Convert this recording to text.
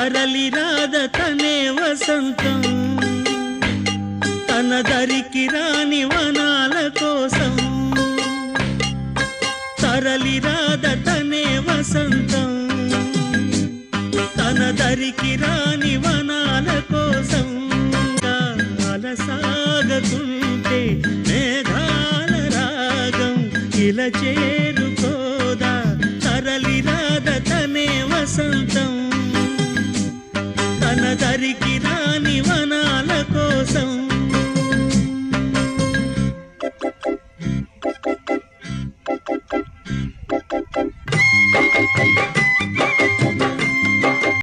తరలి రాద తనే వసంతం తన దరికి రాని వనాల కోసం తరలి రాద తనే వసంతం తన దరికి రాని వనాల కోసం సాగతుంటే మేఘాల రాగం ఇలా చేరుకోదా తరలి రాద తనే వసంతం తన దరికి రా